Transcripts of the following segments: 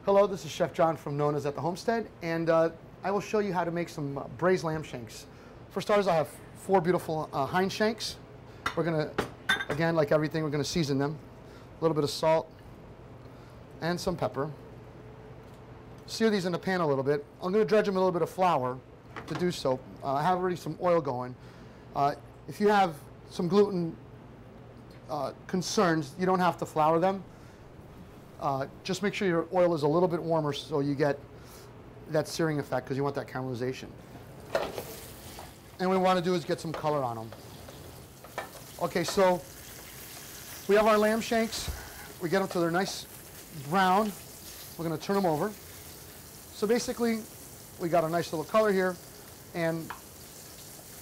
Hello, this is Chef John from Nonna's at the Homestead, and I will show you how to make some braised lamb shanks. For starters, I have 4 beautiful hind shanks. We're gonna, again, like everything, we're gonna season them. A little bit of salt and some pepper. Sear these in the pan a little bit. I'm gonna dredge them a little bit of flour to do so. I have already some oil going. If you have some gluten concerns, you don't have to flour them. Just make sure your oil is a little bit warmer so you get that searing effect, because you want that caramelization. And what we want to do is get some color on them. Okay, so we have our lamb shanks. We get them to their nice brown. We're going to turn them over. So basically, we got a nice little color here, and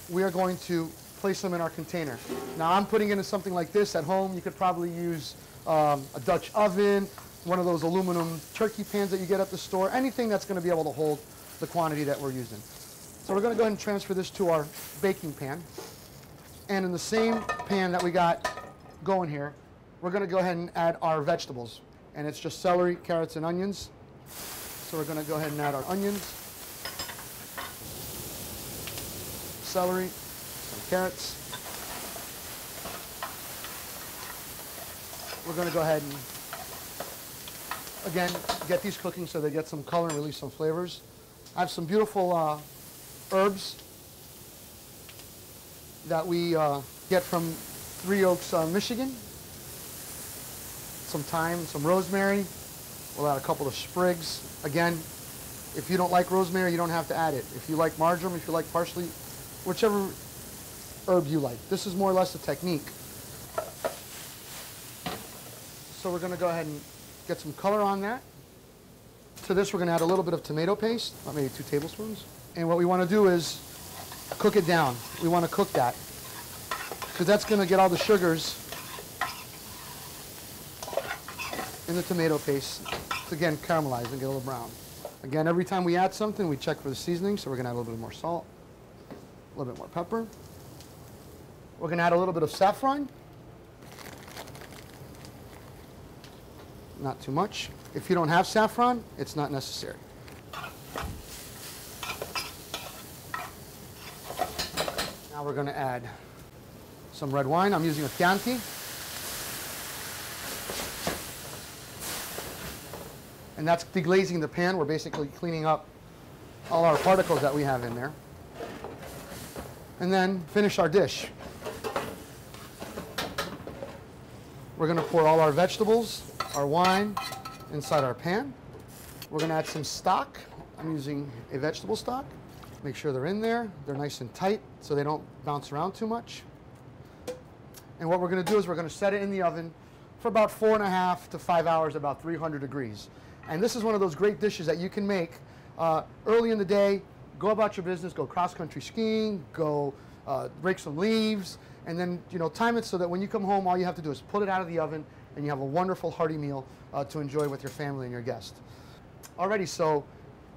we are going to place them in our container. Now, I'm putting it in something like this at home. You could probably use a Dutch oven, one of those aluminum turkey pans that you get at the store, anything that's going to be able to hold the quantity that we're using. So we're going to go ahead and transfer this to our baking pan. And in the same pan that we got going here, we're going to go ahead and add our vegetables. And it's just celery, carrots, and onions. So we're going to go ahead and add our onions, celery, some carrots. We're going to go ahead and, again, get these cooking so they get some color and release some flavors. I have some beautiful herbs that we get from Three Oaks, Michigan. Some thyme, some rosemary. We'll add a couple of sprigs. Again, if you don't like rosemary, you don't have to add it. If you like marjoram, if you like parsley, whichever herb you like. This is more or less a technique. So we're going to go ahead and get some color on that. To this, we're going to add a little bit of tomato paste, about maybe 2 tablespoons. And what we want to do is cook it down. We want to cook that, because that's going to get all the sugars in the tomato paste to, again, caramelize and get a little brown. Again, every time we add something, we check for the seasoning, so we're going to add a little bit more salt, a little bit more pepper. We're going to add a little bit of saffron. Not too much. If you don't have saffron, it's not necessary. Now we're going to add some red wine. I'm using a Chianti. And that's deglazing the pan. We're basically cleaning up all our particles that we have in there. And then finish our dish. We're going to pour all our vegetables, our wine, inside our pan. We're going to add some stock. I'm using a vegetable stock. Make sure they're in there. They're nice and tight so they don't bounce around too much. And what we're going to do is we're going to set it in the oven for about 4.5 to 5 hours, about 300 degrees. And this is one of those great dishes that you can make early in the day. Go about your business, go cross-country skiing, go rake some leaves, and then time it so that when you come home, all you have to do is pull it out of the oven, and you have a wonderful hearty meal to enjoy with your family and your guests. Alrighty, so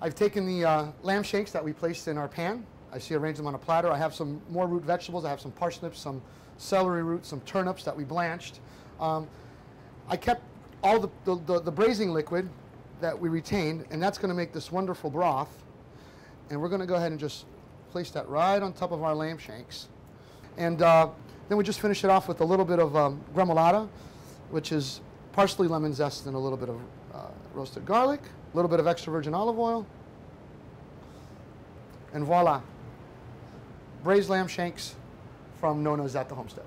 I've taken the lamb shanks that we placed in our pan. I see arranged them on a platter. I have some more root vegetables. I have some parsnips, some celery roots, some turnips that we blanched. I kept all the braising liquid that we retained, and that's going to make this wonderful broth. And we're going to go ahead and just place that right on top of our lamb shanks. And then we just finish it off with a little bit of gremolata, which is parsley, lemon zest, and a little bit of roasted garlic, a little bit of extra virgin olive oil. And voila, braised lamb shanks from Nonna's at the Homestead.